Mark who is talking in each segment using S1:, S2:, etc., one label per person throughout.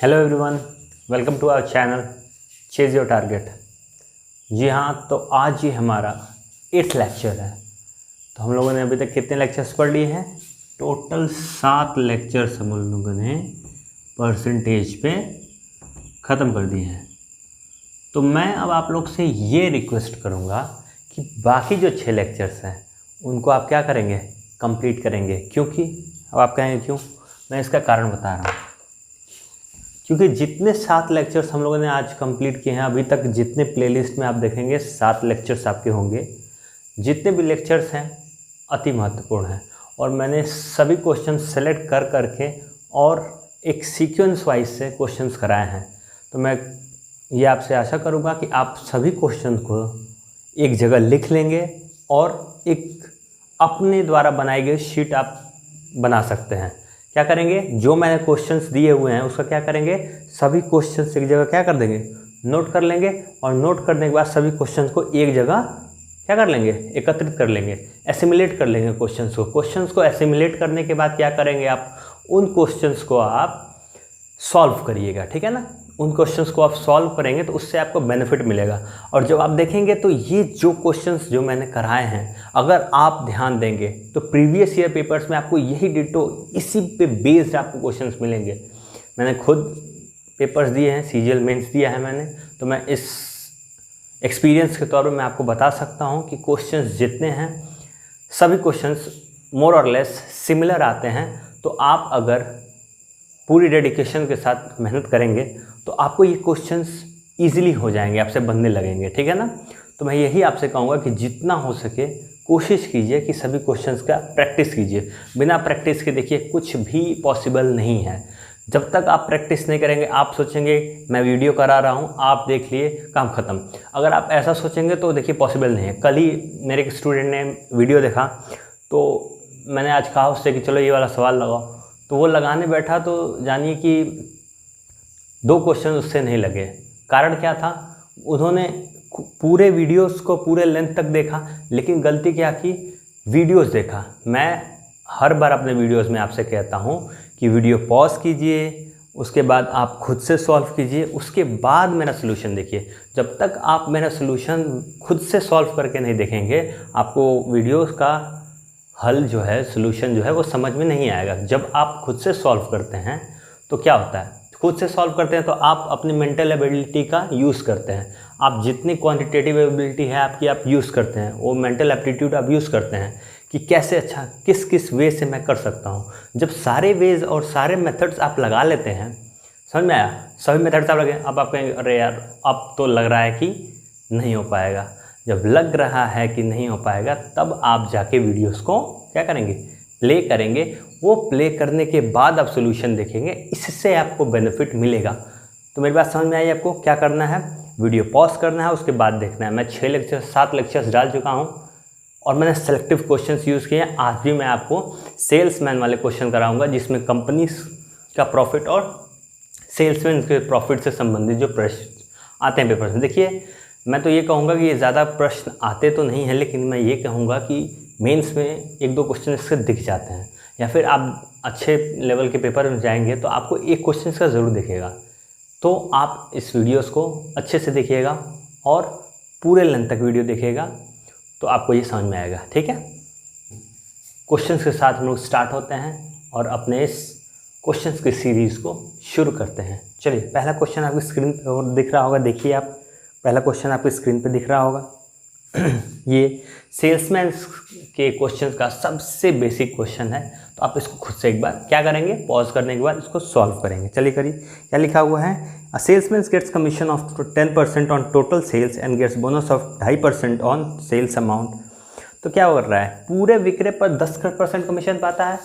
S1: Hello everyone, welcome to our channel chase your target. जी हाँ, तो आज ये हमारा 8th लेक्चर है। तो हम लोगों ने अभी तक कितने लेक्चर्स पढ़ लिए हैं? टोटल 7 लेक्चर्स हम लोगों ने परसेंटेज पे ख़त्म कर दिए हैं। तो मैं अब आप लोग से ये रिक्वेस्ट करूँगा कि बाकी जो 6 लेक्चर्स हैं उनको आप क्या करेंगे? कंप्लीट करेंगे। क्योंकि अब आप कहेंगे क्यों? मैं इसका कारण बता रहा हूँ। क्योंकि जितने 7 लेक्चर्स हम लोगों ने आज कंप्लीट किए हैं, अभी तक जितने प्लेलिस्ट में आप देखेंगे 7 लेक्चर्स आपके होंगे। जितने भी लेक्चर्स हैं अति महत्वपूर्ण हैं और मैंने सभी क्वेश्चन सेलेक्ट कर करके और एक सीक्वेंस वाइज से क्वेश्चंस कराए हैं। तो मैं ये आपसे आशा करूँगा कि आप सभी क्वेश्चन को एक जगह लिख लेंगे और एक अपने द्वारा बनाई गई शीट आप बना सकते हैं। क्या करेंगे? जो मैंने क्वेश्चंस दिए हुए हैं उसका क्या करेंगे? सभी क्वेश्चंस एक जगह क्या कर देंगे? नोट कर लेंगे और नोट करने के बाद सभी क्वेश्चंस को एक जगह क्या कर लेंगे? एकत्रित कर लेंगे, एसिमिलेट कर लेंगे क्वेश्चंस को एसिमिलेट करने के बाद क्या करेंगे? आप उन क्वेश्चंस को आप सॉल्व करिएगा, ठीक है ना। उन क्वेश्चंस को आप सॉल्व करेंगे तो उससे आपको बेनिफिट मिलेगा। और जब आप देखेंगे तो ये जो क्वेश्चंस जो मैंने कराए हैं, अगर आप ध्यान देंगे तो प्रीवियस ईयर पेपर्स में आपको यही डिटो इसी पे बेस्ड आपको क्वेश्चंस मिलेंगे। मैंने खुद पेपर्स दिए हैं, सीजीएल मेंस दिया है मैंने, तो मैं इस एक्सपीरियंस के तौर पर मैं आपको बता सकता हूँ कि क्वेश्चंस जितने हैं सभी क्वेश्चंस मोर और लेस सिमिलर आते हैं। तो आप अगर पूरी डेडिकेशन के साथ मेहनत करेंगे तो आपको ये क्वेश्चंस इजीली हो जाएंगे, आपसे बनने लगेंगे, ठीक है ना। तो मैं यही आपसे कहूँगा कि जितना हो सके कोशिश कीजिए कि सभी क्वेश्चंस का प्रैक्टिस कीजिए। बिना प्रैक्टिस के देखिए कुछ भी पॉसिबल नहीं है। जब तक आप प्रैक्टिस नहीं करेंगे, आप सोचेंगे मैं वीडियो करा रहा हूँ, आप देख लिए, काम ख़त्म। अगर आप ऐसा सोचेंगे तो देखिए पॉसिबल नहीं है। कल ही मेरे एक स्टूडेंट ने वीडियो देखा तो मैंने आज कहा उससे कि चलो ये वाला सवाल लगाओ, तो वो लगाने बैठा तो जानिए कि 2 क्वेश्चन उससे नहीं लगे। कारण क्या था? उन्होंने पूरे वीडियोस को पूरे लेंथ तक देखा, लेकिन गलती क्या की? वीडियोस देखा। मैं हर बार अपने वीडियोस में आपसे कहता हूँ कि वीडियो पॉज कीजिए, उसके बाद आप खुद से सॉल्व कीजिए, उसके बाद मेरा सोल्यूशन देखिए। जब तक आप मेरा सोल्यूशन खुद से सॉल्व करके नहीं देखेंगे, आपको वीडियोस का हल जो है, सोल्यूशन जो है वो समझ में नहीं आएगा। जब आप खुद से सॉल्व करते हैं तो क्या होता है? खुद से सॉल्व करते हैं तो आप अपनी मेंटल एबिलिटी का यूज़ करते हैं। आप जितनी क्वांटिटेटिव एबिलिटी है आपकी आप यूज़ करते हैं, वो मेंटल एप्टीट्यूड आप यूज़ करते हैं कि कैसे अच्छा किस किस वे से मैं कर सकता हूँ। जब सारे वेज और सारे मेथड्स आप लगा लेते हैं, समझ में आया? सभी मेथड्स आप लगे, अब आप कहेंगे अरे यार अब तो लग रहा है कि नहीं हो पाएगा। जब लग रहा है कि नहीं हो पाएगा तब आप जाके वीडियोस को क्या करेंगे? प्ले करेंगे। वो प्ले करने के बाद आप सोल्यूशन देखेंगे, इससे आपको बेनिफिट मिलेगा। तो मेरी बात समझ में आई आपको? क्या करना है? वीडियो पॉज करना है, उसके बाद देखना है। मैं 7 लेक्चर्स डाल चुका हूँ और मैंने सेलेक्टिव क्वेश्चंस यूज़ किए हैं। आज भी मैं आपको सेल्समैन वाले क्वेश्चन कराऊँगा जिसमें कंपनीज का प्रॉफिट और सेल्समैन के प्रॉफिट से संबंधित जो प्रश्न आते हैं पेपर्स में। देखिए मैं तो ये कहूँगा कि ये ज़्यादा प्रश्न आते तो नहीं हैं, लेकिन मैं ये कहूँगा कि मेंस में 1-2 क्वेश्चन इससे दिख जाते हैं, या फिर आप अच्छे लेवल के पेपर में जाएंगे तो आपको एक क्वेश्चन इसका ज़रूर दिखेगा। तो आप इस वीडियोस को अच्छे से देखिएगा और पूरे लेंथ तक वीडियो देखिएगा तो आपको ये समझ में आएगा, ठीक है। क्वेश्चंस के साथ हम लोग स्टार्ट होते हैं और अपने इस क्वेश्चंस की सीरीज़ को शुरू करते हैं। चलिए, पहला क्वेश्चन आपकी स्क्रीन पर दिख रहा होगा, देखिए आप। पहला क्वेश्चन आपकी स्क्रीन पे दिख रहा होगा। ये सेल्समैन के क्वेश्चन का सबसे बेसिक क्वेश्चन है, तो आप इसको खुद से एक बार क्या करेंगे? पॉज करने के बाद इसको सॉल्व करेंगे। चलिए करिए। क्या लिखा हुआ है? A salesman gets commission of 10% on total sales and gets bonus of 2.5% on sales amount. तो क्या कर रहा है? पूरे विक्रय पर 10% कमीशन पाता है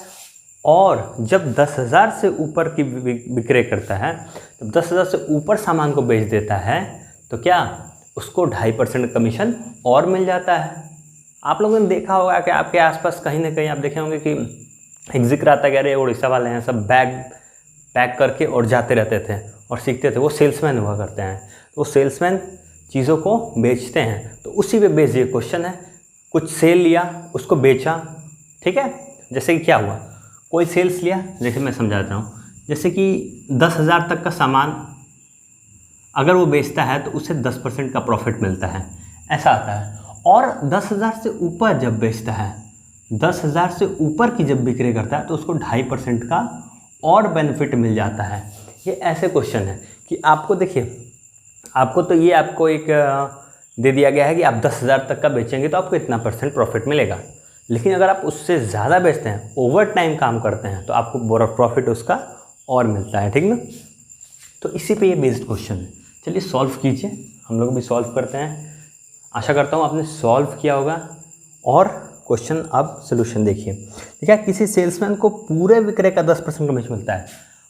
S1: और जब 10,000 से ऊपर की विक्रय करता है, जब 10,000 से ऊपर सामान को बेच देता है तो क्या उसको 2.5% कमीशन और मिल जाता है। आप लोगों ने देखा होगा कि आपके आसपास कहीं ना कहीं आप देखे होंगे कि एक जिक्र आता है कि अरे उड़ीसा वाले हैं सब बैग पैक करके और जाते रहते थे और सीखते थे, वो सेल्समैन हुआ करते हैं। तो वो सेल्समैन चीज़ों को बेचते हैं, तो उसी पे बेस्ड ये क्वेश्चन है। कुछ सेल लिया, उसको बेचा, ठीक है। जैसे कि क्या हुआ, कोई सेल्स लिया, जैसे मैं समझाता हूँ जैसे कि 10,000 तक का सामान अगर वो बेचता है तो उसे 10% का प्रॉफिट मिलता है, ऐसा आता है। और 10,000 से ऊपर जब बेचता है, 10,000 से ऊपर की जब बिक्री करता है तो उसको 2.5% का और बेनिफिट मिल जाता है। ये ऐसे क्वेश्चन है कि आपको देखिए, आपको तो ये आपको एक दे दिया गया है कि आप 10,000 तक का बेचेंगे तो आपको इतना % प्रॉफिट मिलेगा, लेकिन अगर आप उससे ज़्यादा बेचते हैं, ओवर टाइम काम करते हैं, तो आपको प्रॉफिट उसका और मिलता है, ठीक ना। तो इसी पे ये बेस्ड क्वेश्चन है। चलिए सॉल्व कीजिए, हम लोग भी सॉल्व करते हैं। आशा करता हूँ आपने सॉल्व किया होगा। और क्वेश्चन अब सोल्यूशन देखिए। ठीक है, किसी सेल्समैन को पूरे विक्रय का 10% कमीशन मिलता है,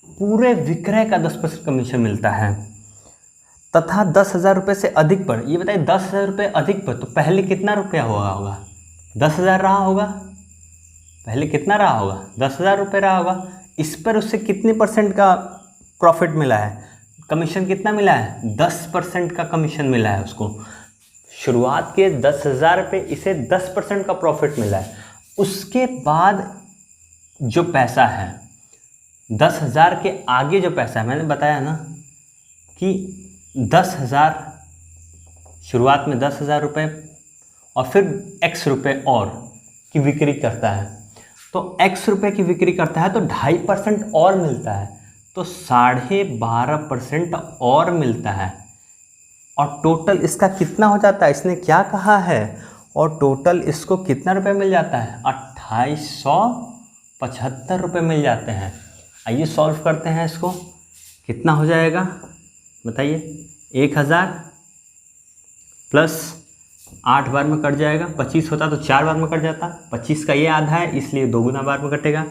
S1: पूरे विक्रय का 10% कमीशन मिलता है तथा 10,000 रुपये से अधिक पर, ये बताइए 10,000 रुपये अधिक पर, तो पहले कितना रुपया होगा 10,000 रहा होगा, पहले कितना रहा होगा 10,000 रुपये रहा होगा। इस पर उससे कितने % का प्रॉफिट मिला है, कमीशन कितना मिला है, 10% का कमीशन मिला है उसको। शुरुआत के 10,000 पे इसे 10% का प्रॉफिट मिला है। उसके बाद जो पैसा है, 10,000 के आगे जो पैसा है, मैंने बताया ना कि 10,000 शुरुआत में 10,000 रुपये और फिर x रुपये और की बिक्री करता है, तो x रुपये की बिक्री करता है तो 2.5% और मिलता है, तो 12.5% और मिलता है। और टोटल इसका कितना हो जाता है, इसने क्या कहा है, और टोटल इसको कितना रुपये मिल जाता है, 2875 रुपये मिल जाते हैं। आइए सॉल्व करते हैं इसको, कितना हो जाएगा बताइए। 1,000 प्लस 8 बार में कट जाएगा, 25 होता तो 4 बार में कट जाता, 25 का ये आधा है इसलिए 2 गुना बार में कटेगा,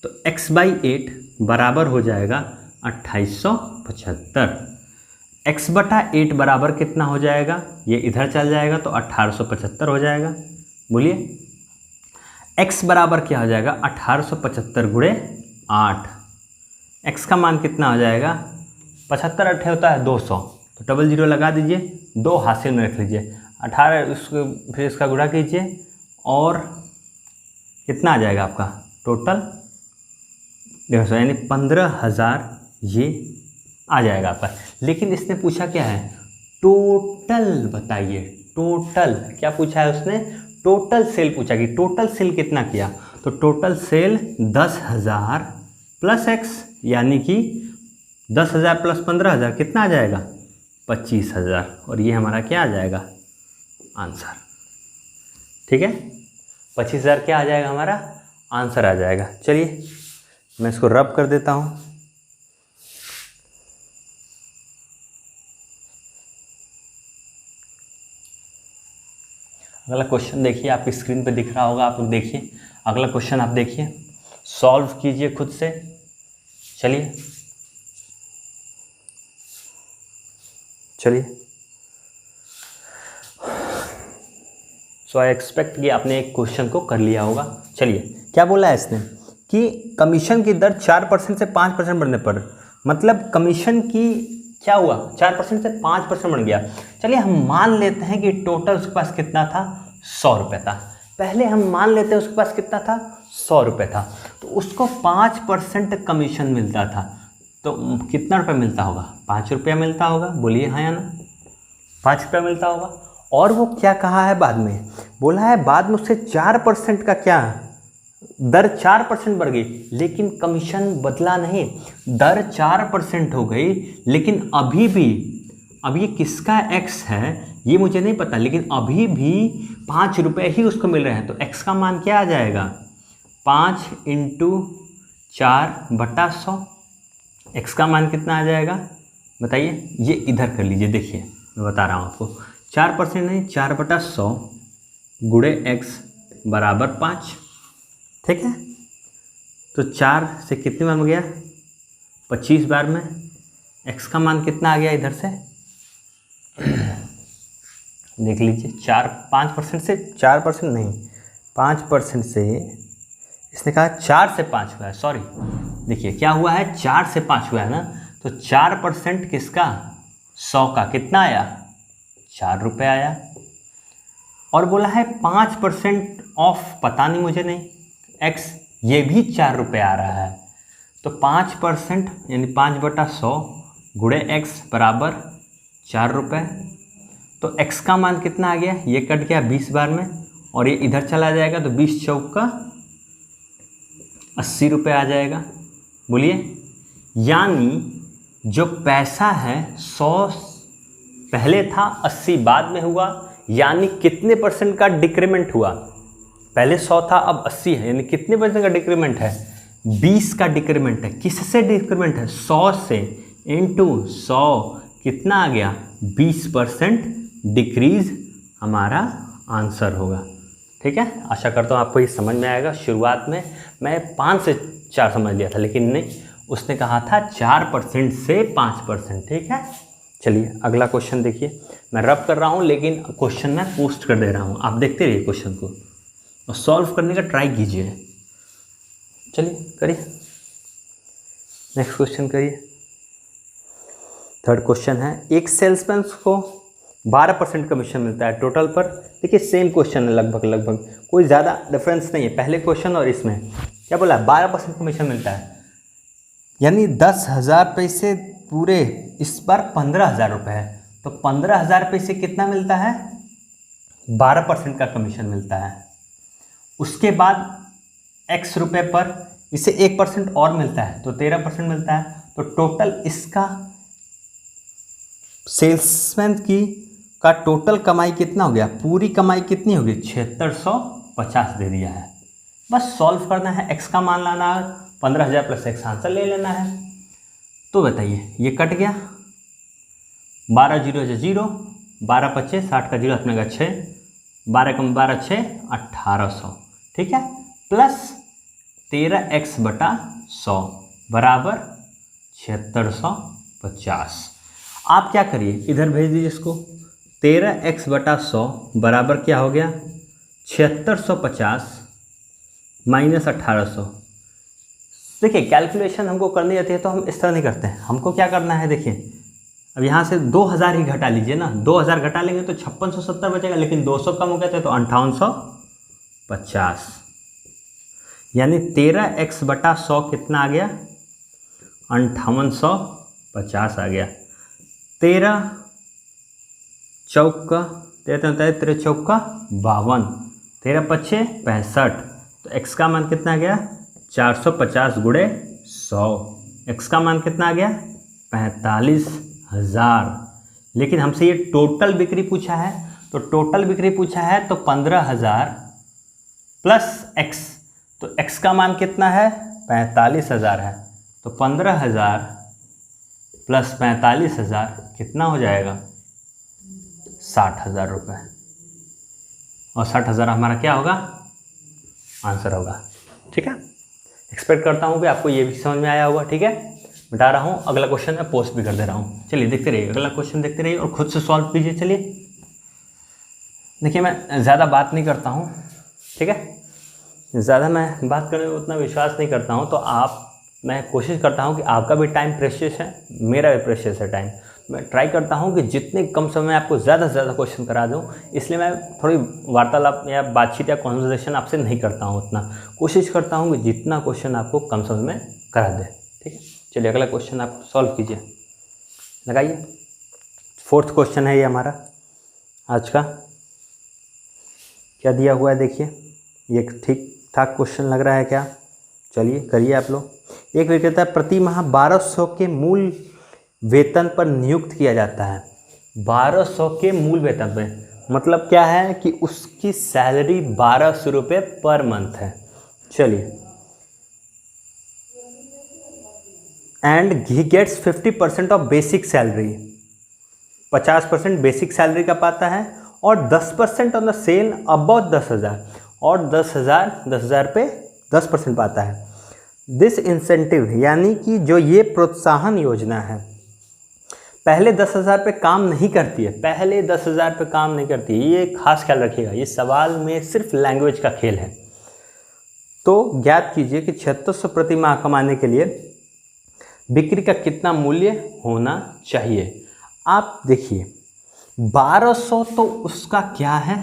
S1: तो x/8 बराबर हो जाएगा 2875। x/8 बराबर कितना हो जाएगा, ये इधर चल जाएगा तो 1875 हो जाएगा। बोलिए x बराबर क्या हो जाएगा, 1875 गुणे 8। x का मान कितना हो जाएगा, 75 8 होता है 200, तो डबल जीरो लगा दीजिए, 2 हासिल में रख लीजिए, 18 उसको फिर इसका गुणा कीजिए और कितना आ जाएगा आपका टोटल 150, यानी 15,000 ये आ जाएगा आपका। लेकिन इसने पूछा क्या है, टोटल बताइए, टोटल क्या पूछा है उसने, टोटल सेल पूछा कि टोटल सेल कितना किया, तो टोटल सेल 10,000 प्लस x, यानी कि 10,000 प्लस 15,000 कितना आ जाएगा 25,000, और ये हमारा क्या आ जाएगा आंसर। ठीक है, 25,000 क्या आ जाएगा हमारा आंसर आ जाएगा। चलिए मैं इसको रब कर देता हूँ। अगला क्वेश्चन देखिए, आपकी स्क्रीन पे दिख रहा होगा, आप लोग देखिए। अगला क्वेश्चन आप देखिए, सॉल्व कीजिए खुद से। चलिए सो आई एक्सपेक्ट कि आपने एक क्वेश्चन को कर लिया होगा। चलिए क्या बोला है इसने कि कमीशन की दर 4% से 5% बढ़ने पर, मतलब कमीशन की क्या हुआ 4% से 5% बढ़ गया। चलिए हम मान लेते हैं कि टोटल उसके पास कितना था 100 रुपये था, पहले हम मान लेते हैं उसके पास कितना था 100 रुपये था, तो उसको 5% कमीशन मिलता था, तो कितना रुपये मिलता होगा 5 रुपया मिलता होगा। बोलिए हाँ या ना, 5 रुपया मिलता होगा। और वो क्या कहा है बाद में, बोला है बाद में उससे 4% का क्या दर 4% बढ़ गई, लेकिन कमीशन बदला नहीं, दर 4% हो गई, लेकिन अभी भी, अब ये किसका x है ये मुझे नहीं पता, लेकिन अभी भी 5 रुपये ही उसको मिल रहे हैं, तो x का मान क्या आ जाएगा 5 × 4/100। x का मान कितना आ जाएगा बताइए, ये इधर कर लीजिए, देखिए मैं बता रहा हूँ आपको, 4% नहीं 4/100 गुणे x बराबर 5। ठीक है, तो 4 से कितनी बार में गया 25 बार में, x का मान कितना आ गया इधर से देख लीजिए, 5% से 4% नहीं 5% से, इसने कहा 4 से 5 हुआ है, सॉरी देखिए क्या हुआ है 4 से 5 हुआ है ना, तो 4% किसका 100 का कितना आया 4 रुपये आया। और बोला है 5% ऑफ, पता नहीं मुझे नहीं, x ये भी 4 रुपये आ रहा है, तो 5% यानी 5/100 गुणे x बराबर 4 रुपये। तो x का मान कितना आ गया, ये कट गया 20 बार में और ये इधर चला जाएगा तो 20 चौक का 80 रुपये आ जाएगा। बोलिए, यानी जो पैसा है 100 पहले था, 80 बाद में हुआ, यानी कितने % का डिक्रीमेंट हुआ। पहले 100 था, अब 80 है, यानी कितने % का डिक्रीमेंट है, 20 का डिक्रीमेंट है। किससे डिक्रीमेंट है, 100 से, इंटू 100 कितना आ गया, 20% डिक्रीज हमारा आंसर होगा। ठीक है, आशा करता हूँ आपको ये समझ में आएगा। शुरुआत में मैं 5 से 4 समझ लिया था, लेकिन नहीं, उसने कहा था 4% से 5%। ठीक है, चलिए अगला क्वेश्चन देखिए। मैं रब कर रहा हूँ लेकिन क्वेश्चन मैं पोस्ट कर दे रहा हूँ, आप देखते रहिए क्वेश्चन को और सॉल्व करने का ट्राई कीजिए। चलिए करिए, नेक्स्ट क्वेश्चन करिए। थर्ड क्वेश्चन है, एक सेल्समैन को 12% कमीशन मिलता है टोटल पर। देखिए सेम क्वेश्चन है, लगभग कोई ज़्यादा डिफरेंस नहीं है पहले क्वेश्चन और इसमें। क्या बोला, 12% कमीशन मिलता है, यानी 10,000 रुपये से पूरे, इस बार 15,000 रुपये है, तो 15,000 रुपये से कितना मिलता है, 12% का कमीशन मिलता है। उसके बाद x रुपये पर इसे 1% और मिलता है, तो 13% मिलता है। तो टोटल इसका सेल्समैन का टोटल कमाई कितना हो गया, पूरी कमाई कितनी होगी, 7650 दे दिया है। बस सॉल्व करना है, x का मान लाना है, 15,000 प्लस x आंसर ले लेना है। तो बताइए, ये कट गया, 12 0 0, 12 5 60 का 0 अपने का 6, 12 कम 12 6 1800। ठीक है, प्लस 13x/100 बराबर 7650। आप क्या करिए, इधर भेज दीजिए इसको। 13x/100 बराबर क्या हो गया, 7650 माइनस 1800। देखिए कैलकुलेशन हमको करनी रहती है तो हम इस तरह नहीं करते हैं, हमको क्या करना है, देखिए अब यहाँ से 2000 ही घटा लीजिए ना, 2000 घटा लेंगे तो 5670 बचेगा, लेकिन 200 कम हो गया था तो 5850, यानी 13x/100 कितना आ गया, 5850 आ गया। 13 चौक का 13 चौक का 52, 13 5 65, तो x का मान कितना आ गया, 450 गुणे 100। x का मान कितना आ गया, 45,000। लेकिन हमसे ये टोटल बिक्री पूछा है, तो टोटल बिक्री पूछा है तो 15,000 प्लस x, तो x का मान कितना है, 45,000 है। तो 15,000 प्लस 45,000 कितना हो जाएगा, 60,000 रुपये। और 60,000 हमारा क्या होगा, आंसर होगा। ठीक है, एक्सपेक्ट करता हूँ कि आपको ये भी समझ में आया होगा। ठीक है, बता रहा हूँ, अगला क्वेश्चन मैं पोस्ट भी कर दे रहा हूँ। चलिए देखते रहिए, अगला क्वेश्चन देखते रहिए और खुद से सॉल्व कीजिए। चलिए देखिए, मैं ज़्यादा बात नहीं करता हूँ, ठीक है, ज़्यादा मैं बात करने में उतना विश्वास नहीं करता हूँ, तो मैं कोशिश करता हूँ कि आपका भी टाइम प्रेशियस है, मेरा भी प्रेशियस है टाइम। मैं ट्राई करता हूँ कि जितने कम समय में आपको ज़्यादा से ज़्यादा क्वेश्चन करा दूँ, इसलिए मैं थोड़ी वार्तालाप या बातचीत या कॉन्वर्सेशन आपसे नहीं करता हूँ, उतना कोशिश करता हूँ कि जितना क्वेश्चन आपको कम समय में करा दे। ठीक है, चलिए अगला क्वेश्चन आप सॉल्व कीजिए, लगाइए। 4th क्वेश्चन है ये हमारा आज का। क्या दिया हुआ है देखिए, ये ठीक ठाक क्वेश्चन लग रहा है क्या, चलिए करिए आप लोग। एक विक्रेता प्रति माह 1200 के मूल वेतन पर नियुक्त किया जाता है। 1200 के मूल वेतन पे मतलब क्या है कि उसकी सैलरी 1200 रुपये पर मंथ है। चलिए, and he gets 50% of basic salary, 50% basic salary का पाता है और 10% ऑन द सेल अबाउट 10,000, और 10,000 पे 10% पाता है। दिस इंसेंटिव यानी कि जो ये प्रोत्साहन योजना है पहले 10,000 पे काम नहीं करती है, पहले 10,000 पे काम नहीं करती है, ये खास ख्याल रखिएगा, ये सवाल में सिर्फ लैंग्वेज का खेल है। तो ज्ञात कीजिए कि 7600 प्रति माह कमाने के लिए बिक्री का कितना मूल्य होना चाहिए। आप देखिए 1200 तो उसका क्या है,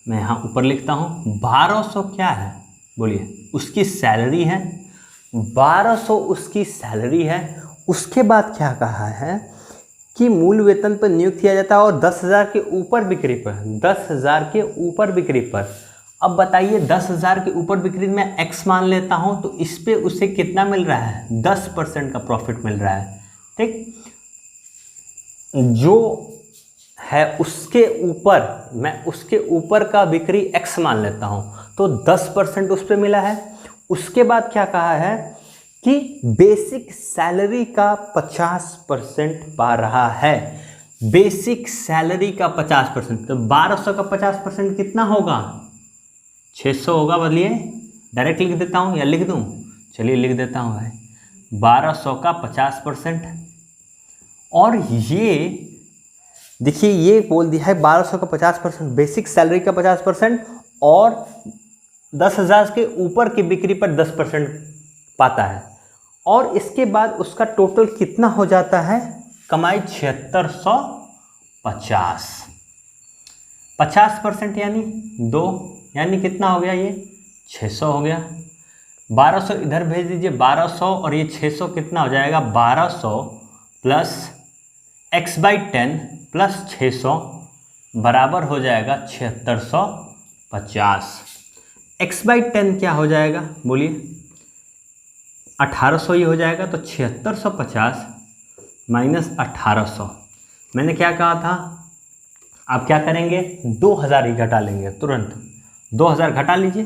S1: मैं यहाँ ऊपर लिखता हूँ 1200 क्या है, बोलिए, उसकी सैलरी है। 1200 उसकी सैलरी है। उसके बाद क्या कहा है कि मूल वेतन पर नियुक्त किया जाता है और 10,000 के ऊपर बिक्री पर, 10,000 के ऊपर बिक्री पर। अब बताइए 10,000 के ऊपर बिक्री में एक्स मान लेता हूं तो इस पे उसे कितना मिल रहा है, 10% का प्रॉफिट मिल रहा है। ठीक, जो है उसके ऊपर, मैं उसके ऊपर का बिक्री एक्स मान लेता हूं तो 10% उस पर मिला है। उसके बाद क्या कहा है कि बेसिक सैलरी का 50% पा रहा है, बेसिक सैलरी का 50%। तो 1200 का 50% कितना होगा, 600 होगा। बदलिए, डायरेक्ट लिख देता हूँ या लिख दूँ, चलिए लिख देता हूँ भाई, 1200 का 50%। और ये देखिए ये बोल दिया है 1200 का 50%, बेसिक सैलरी का 50% और 10,000 के ऊपर की बिक्री पर 10% पाता है। और इसके बाद उसका टोटल कितना हो जाता है कमाई, 7650। 50% यानी 2, यानी कितना हो गया, ये 600 हो गया। 1200 इधर भेज दीजिए, 1200 और ये 600 कितना हो जाएगा, 1200 प्लस x/10 प्लस 600 बराबर हो जाएगा 7650। x/10 क्या हो जाएगा बोलिए, 1800 ही हो जाएगा। तो 7650 माइनस 1800, मैंने क्या कहा था, आप क्या करेंगे, 2000 ही घटा लेंगे तुरंत। 2000 घटा लीजिए,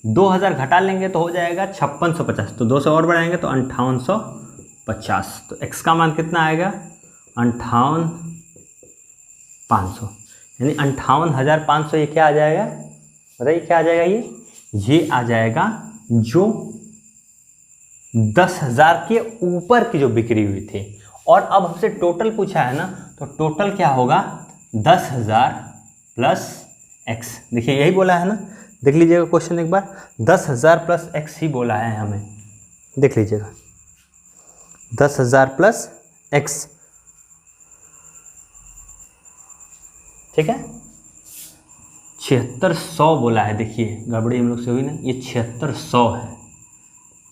S1: 2000 घटा लेंगे तो हो जाएगा 5650। तो 200 और बढ़ाएंगे तो 5850। तो x का मान कितना आएगा, 58,500, यानी 58,500। ये क्या आ जाएगा बताइए, क्या आ जाएगा, ये आ जाएगा जो 10,000 के ऊपर की जो बिक्री हुई थी। और अब हमसे टोटल पूछा है ना, तो टोटल क्या होगा, 10,000 प्लस एक्स। देखिए यही बोला है ना, देख लीजिएगा क्वेश्चन एक बार, 10,000 प्लस एक्स ही बोला है हमें, देख लीजिएगा 10,000 प्लस एक्स। ठीक है, 7600 बोला है। देखिए गड़बड़ी हम लोग से हुई ना, ये 7600 है।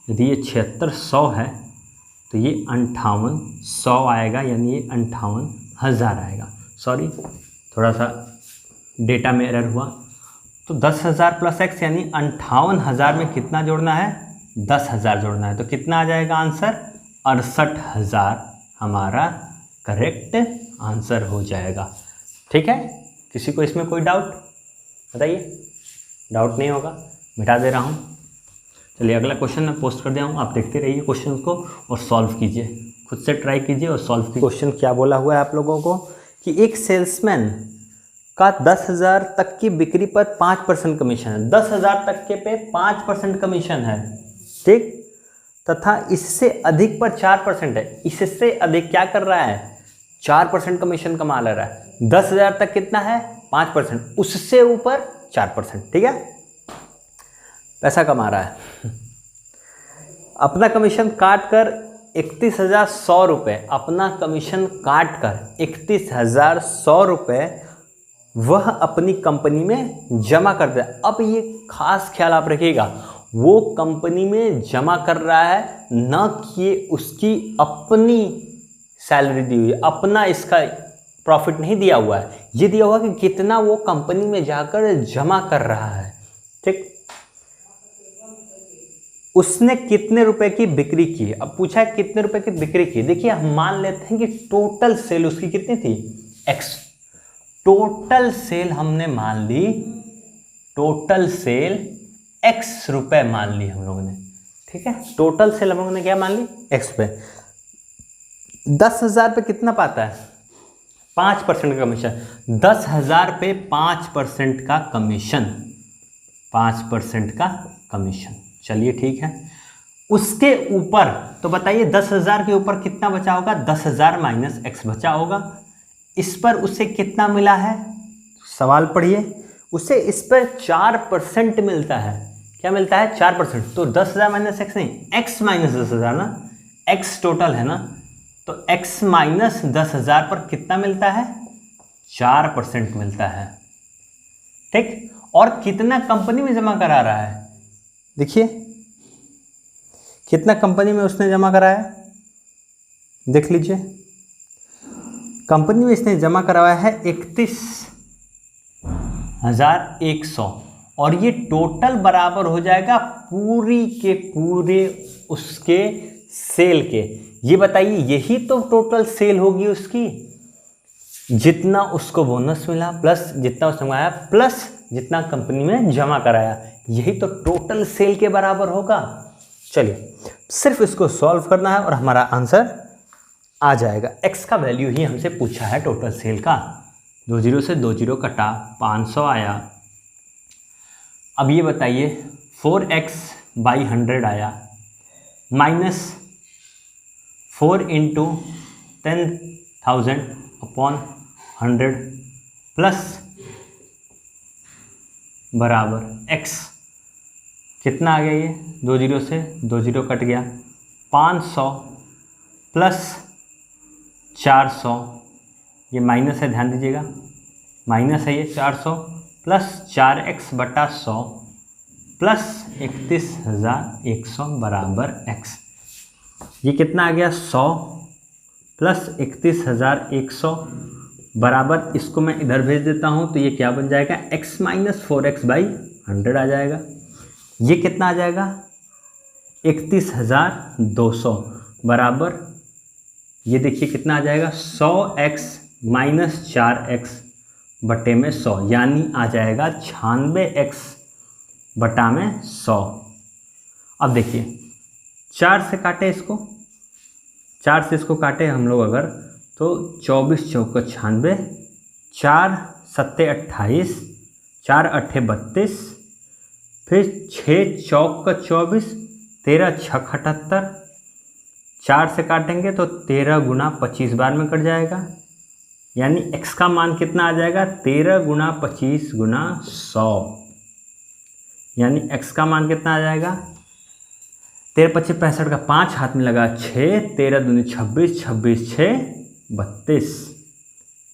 S1: यदि ये 7600 है तो ये 5800 आएगा, यानी ये 58,000 आएगा। सॉरी, थोड़ा सा डेटा में एरर हुआ। तो 10,000 प्लस एक्स यानी 58,000 में कितना जोड़ना है, 10,000 जोड़ना है। तो कितना आ जाएगा आंसर, 68,000 हमारा करेक्ट आंसर हो जाएगा। ठीक है, किसी को इसमें कोई डाउट बताइए, डाउट नहीं होगा, मिटा दे रहा हूँ। चलिए अगला क्वेश्चन मैं पोस्ट कर दिया हूँ, आप देखते रहिए क्वेश्चन को और सॉल्व कीजिए, खुद से ट्राई कीजिए और सॉल्व कीजिए। क्वेश्चन क्या बोला हुआ है आप लोगों को कि एक सेल्समैन का 10,000 तक की बिक्री पर 5% कमीशन है। 10,000 तक के पे 5% कमीशन है, ठीक, तथा इससे अधिक पर 4% है। इससे अधिक क्या कर रहा है, 4% कमीशन कमा ले रहा है। 10,000 तक कितना है, 5%, उससे ऊपर 4%। ठीक है, पैसा कमा रहा है। अपना कमीशन काट कर 31,100 रुपये, अपना कमीशन काट कर 31,100 रुपये वह अपनी कंपनी में जमा कर दे। अब ये खास ख्याल आप रखिएगा, वो कंपनी में जमा कर रहा है, न कि उसकी अपनी सैलरी दी हुई है, अपना इसका प्रॉफिट नहीं दिया हुआ है। ये दिया हुआ कि कितना वो कंपनी में जाकर जमा कर रहा है। ठीक, उसने कितने रुपए की बिक्री की। अब पूछा है कितने रुपए की बिक्री की। देखिए हम मान लेते हैं कि टोटल सेल उसकी कितनी थी, एक्स। टोटल सेल हमने मान ली, टोटल सेल एक्स रुपए मान ली हम लोगों ने। ठीक है, टोटल सेल हम लोगों ने क्या मान ली, एक्स रुपए। 10,000 पे कितना पाता है, 5% का कमीशन। 10,000 पे 5% का कमीशन, 5% का कमीशन। चलिए ठीक है, उसके ऊपर तो बताइए 10,000 के ऊपर कितना बचा होगा, 10,000 माइनस एक्स बचा होगा। इस पर उसे कितना मिला है, सवाल पढ़िए, उसे इस पर 4% मिलता है। क्या मिलता है, 4%। तो 10,000 माइनस एक्स नहीं, एक्स माइनस 10,000 ना, एक्स टोटल है ना, तो एक्स माइनस 10,000 पर कितना मिलता है, 4% मिलता है। ठीक, और कितना कंपनी में जमा करा रहा है, देखिए कितना कंपनी में उसने जमा कराया, देख लीजिए। कंपनी में इसने जमा करवाया है 31,100 और ये टोटल बराबर हो जाएगा पूरी के पूरे उसके सेल के। ये बताइए, यही तो टोटल सेल होगी उसकी, जितना उसको बोनस मिला प्लस जितना उसने मंगाया प्लस जितना कंपनी में जमा कराया, यही तो टोटल सेल के बराबर होगा। चलिए सिर्फ इसको सॉल्व करना है और हमारा आंसर आ जाएगा। x का वैल्यू ही हमसे पूछा है टोटल सेल का। 20 से 20 कटा 500 आया। अब ये बताइए 4x/100 आया माइनस 4 × 10,000/100 प्लस बराबर x। कितना आ गया ये, 20 से 20 कट गया, 500 प्लस 400, ये माइनस है ध्यान दीजिएगा, माइनस है ये 400 प्लस 4x/100 प्लस 31,100 बराबर x। ये कितना आ गया, 100 प्लस 31,100 बराबर, इसको मैं इधर भेज देता हूँ तो ये क्या बन जाएगा, x - 4x/100 आ जाएगा। ये कितना आ जाएगा, 31,200 बराबर, ये देखिए कितना आ जाएगा, 100x - 4x बटे में 100, यानी आ जाएगा 96x बटा में 100। अब देखिए 4 से काटे इसको, 4 से इसको काटे हम लोग अगर, तो 24 चौका 96, 4 सत्ते 28, 4 अट्ठे 32, फिर 6 चौक का 24, 13 छक 78, 4 से काटेंगे तो 13 गुना 25 बार में कट जाएगा, यानी x का मान कितना आ जाएगा, 13 गुना 25 गुना 100, यानी x का मान कितना आ जाएगा, 13 25 65 का 5 हाथ में लगा 6, 13 दूनी 26, 26 6 32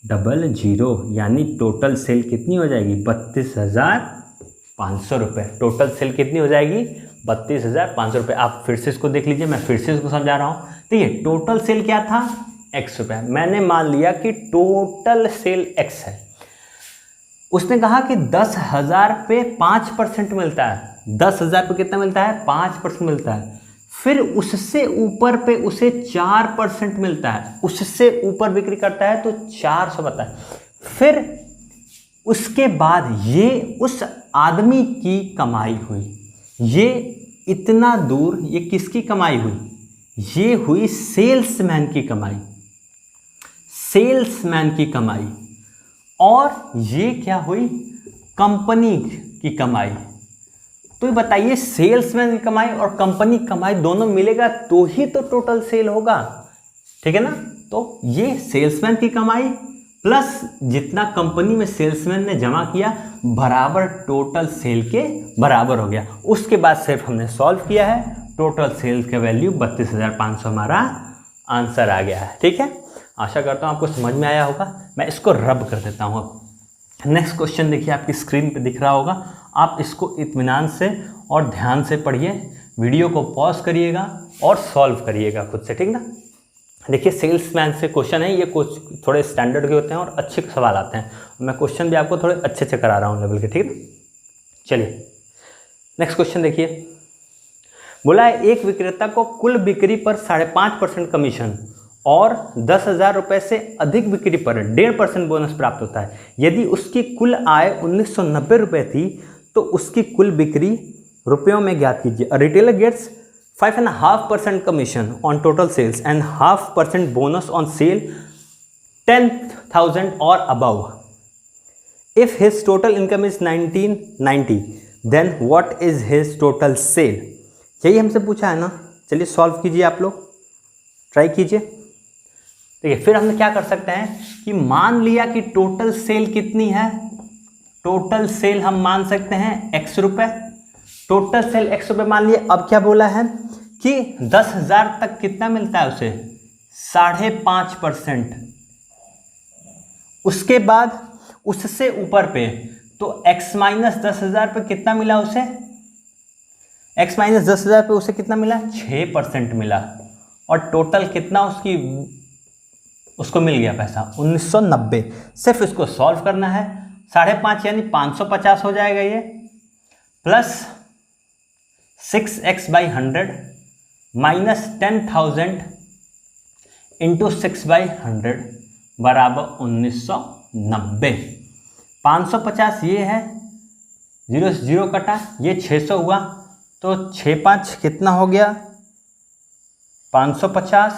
S1: 00, यानी टोटल सेल कितनी हो जाएगी, 32,500 रुपये। टोटल सेल कितनी हो जाएगी, 32,500 रुपये। आप फिर से इसको देख लीजिए, मैं फिर से इसको समझा रहा हूँ। तो ये टोटल सेल क्या था, x रुपये। मैंने मान लिया कि टोटल सेल x है। उसने कहा कि 10,000 पे 5% मिलता है। 10,000 पे कितना मिलता है, 5% मिलता है। फिर उससे ऊपर पे उसे 4% मिलता है, उससे ऊपर बिक्री करता है तो 400 बनता है। फिर उसके बाद ये उस आदमी की कमाई हुई, ये इतना दूर, ये किसकी कमाई हुई, ये हुई सेल्समैन की कमाई, सेल्समैन की कमाई। और ये क्या हुई, कंपनी की कमाई। तो बताइए सेल्समैन की कमाई और कंपनी की कमाई दोनों मिलेगा तो ही तो टोटल सेल होगा, ठीक है ना। तो ये सेल्समैन की कमाई प्लस जितना कंपनी में सेल्समैन ने जमा किया बराबर टोटल सेल के बराबर हो गया। उसके बाद सिर्फ हमने सॉल्व किया है, टोटल सेल्स का वैल्यू 32,500 हमारा आंसर आ गया है, ठीक है। आशा करता हूँ आपको समझ में आया होगा। मैं इसको रब कर देता हूँ। अब नेक्स्ट क्वेश्चन देखिए, आपकी स्क्रीन पे दिख रहा होगा। आप इसको इत्मीनान से और ध्यान से पढ़िए, वीडियो को पॉज करिएगा और सॉल्व करिएगा खुद से, ठीक ना। देखिए सेल्समैन से क्वेश्चन है, ये कुछ थोड़े स्टैंडर्ड के होते हैं और अच्छे सवाल आते हैं। मैं क्वेश्चन भी आपको थोड़े अच्छे से करा रहा हूँ लेवल के, ठीक है। चलिए नेक्स्ट क्वेश्चन देखिए। बोला है एक विक्रेता को कुल बिक्री पर 5.5% कमीशन और 10,000 रुपये से अधिक बिक्री पर 1.5% बोनस प्राप्त होता है। यदि उसकी कुल आय 1990 रुपये थी तो उसकी कुल बिक्री रुपयों में ज्ञात कीजिए। Retailer gets 5.5% commission on total sales and 0.5% bonus on sale 10,000 or above. If his total income is 1990, then what is his total sale? यही हमसे पूछा है ना। चलिए सॉल्व कीजिए, आप लोग ट्राई कीजिए। देखिए फिर हम क्या कर सकते हैं कि मान लिया कि टोटल सेल कितनी है, टोटल सेल हम मान सकते हैं x रुपये, टोटल सेल x रुपये मान लिए। अब क्या बोला है कि 10,000 तक कितना मिलता है उसे, 5.5%। उसके बाद उससे ऊपर पे तो x - 10,000 पे कितना मिला उसे, x माइनस 10,000 पे उसे कितना मिला, 6% मिला, और टोटल कितना उसको मिल गया पैसा 1990। सिर्फ इसको सॉल्व करना है, 5.5 यानी 550 हो जाएगा ये, प्लस 6x/100 माइनस 10,000 इंटू 6/100 बराबर 1990। 550 ये है, 0 से 0 कटा, ये 600 हुआ, तो 6×5 कितना हो गया 550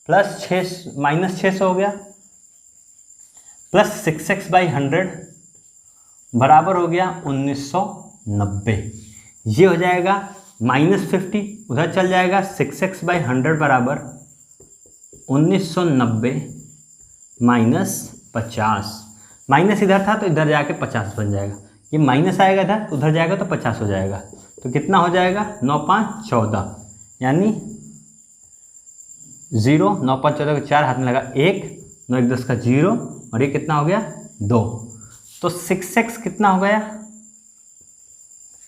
S1: प्लस 6 माइनस 600 हो गया, प्लस 6x/100 बराबर हो गया 1990। ये हो जाएगा -50, उधर चल जाएगा, 6x/100 बराबर 1990 माइनस 50, माइनस इधर था तो इधर जाके 50 बन जाएगा, ये माइनस आएगा इधर तो उधर जाएगा तो 50 हो जाएगा, तो कितना हो जाएगा 9×5 = 14, यानी 0, 9×5 = 14 को 4 हाथ में लगा 1, 9 1 10 का 0, और ये कितना हो गया 2, तो 6x कितना हो गया,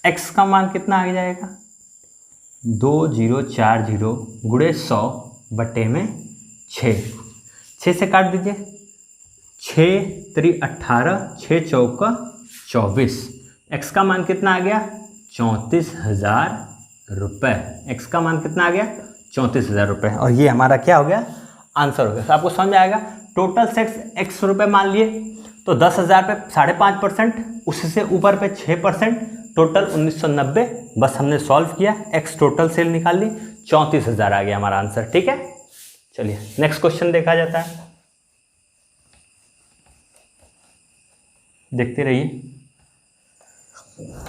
S1: x का मान कितना आ जाएगा 2040 गुणे 100 बटे में 6 से काट दीजिए, 6 3 18, 6 चौका 24, x का मान कितना आ गया 34,000 रुपये, x का मान कितना आ गया 34,000 रुपये, और ये हमारा क्या हो गया आंसर हो गया। तो आपको समझ आएगा, टोटल सेक्स x रुपये मान लिए तो 10,000 पे 5.5%, उससे ऊपर पे 6%, टोटल 1990, बस हमने सॉल्व किया, x टोटल सेल निकाल ली, 34,000 आ गया हमारा आंसर। ठीक है, चलिए नेक्स्ट क्वेश्चन देखा जाता है, देखते रहिए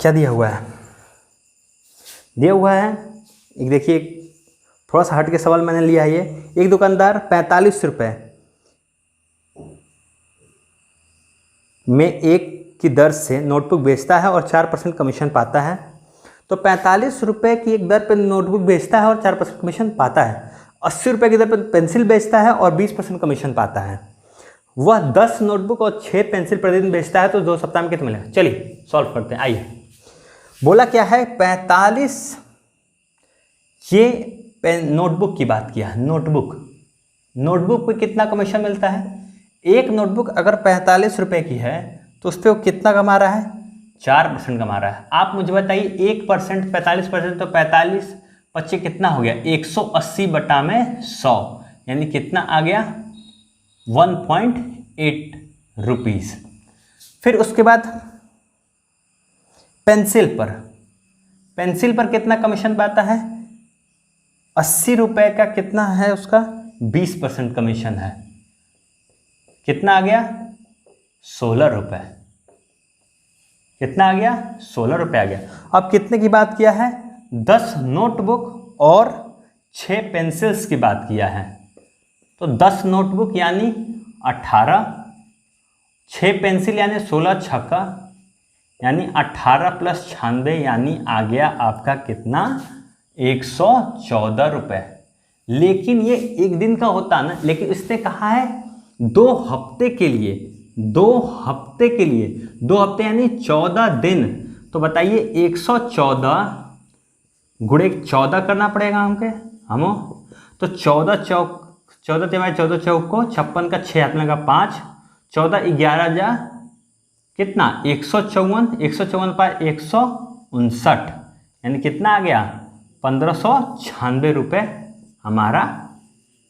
S1: क्या दिया हुआ है। दिया हुआ है एक, देखिए थोड़ा सा हट के सवाल मैंने लिया है ये। एक दुकानदार 45 रुपये में 1 की दर से नोटबुक बेचता है और 4% कमीशन पाता है। तो 45 रुपये की एक दर पर नोटबुक बेचता है और 4% कमीशन पाता है। 80 रुपये की दर पर पेंसिल बेचता है और 20% कमीशन पाता है। वह 10 नोटबुक और 6 पेंसिल प्रतिदिन बेचता है, तो 2 सप्ताह में कितना मिलेगा। चलिए सॉल्व करते हैं। आइए, बोला क्या है 45, ये नोटबुक की बात किया है। नोटबुक पे कितना कमीशन मिलता है। एक नोटबुक अगर 45 रुपये की है तो उस पर वो कितना कमा रहा है, 4% कमा रहा है। आप मुझे बताइए 1%, 45%, तो 45 25 कितना हो गया 180 बटा में 100, यानी कितना आ गया 1.8 रुपीज़। फिर उसके बाद पेंसिल पर कितना कमीशन पाता है, 80 रुपये का कितना है उसका 20% कमीशन है, कितना आ गया 16 रुपये। कितना आ गया 16 रुपये आ गया। अब कितने की बात किया है, 10 नोटबुक और 6 पेंसिल्स की बात किया है। तो 10 नोटबुक यानी 18, 6 पेंसिल यानी 16 छक्का यानी 18 प्लस 96 यानी आ गया आपका कितना 114 रुपये। लेकिन ये एक दिन का होता ना, लेकिन इसने कहा है 2 हफ्ते के लिए, 2 हफ्ते यानी 14 दिन। तो बताइए 114 गुणे 14 करना पड़ेगा हमको। तो 14 चौक 14 चौक को 56 का 6 हाथ में लगा 5, 14 11 जा कितना 154 पाए 159, यानी कितना आ गया 1596 रुपये हमारा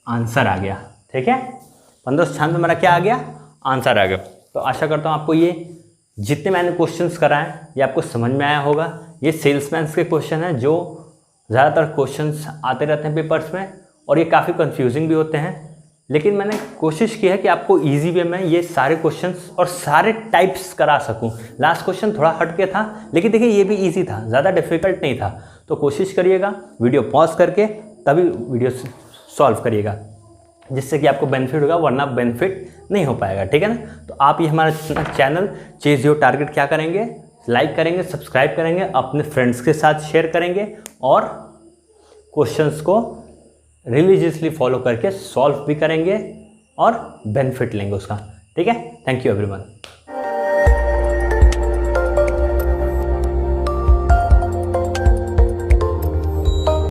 S1: आंसर आ गया। ठीक है, 1596 हमारा क्या आ गया, आंसर आ गया। तो आशा करता हूँ आपको ये जितने मैंने क्वेश्चंस कराए ये आपको समझ में आया होगा। ये सेल्समैन के क्वेश्चन हैं जो ज़्यादातर क्वेश्चंस आते रहते हैं पेपर्स में, और ये काफ़ी कंफ्यूजिंग भी होते हैं। लेकिन मैंने कोशिश की है कि आपको इजी वे में ये सारे क्वेश्चंस और सारे टाइप्स करा सकूं। लास्ट क्वेश्चन थोड़ा हट के था, लेकिन देखिए ये भी इजी था, ज़्यादा डिफिकल्ट नहीं था। तो कोशिश करिएगा वीडियो पॉज करके तभी वीडियो सॉल्व करिएगा, जिससे कि आपको बेनिफिट होगा, वरना बेनिफिट नहीं हो पाएगा। ठीक है ना। तो आप ये हमारा चैनल चेज योर टारगेट क्या करेंगे, लाइक करेंगे, सब्सक्राइब करेंगे, अपने फ्रेंड्स के साथ शेयर करेंगे और क्वेश्चंस को रिलीजियसली फॉलो करके सॉल्व भी करेंगे और बेनिफिट लेंगे उसका। ठीक है, थैंक यू एवरीवन।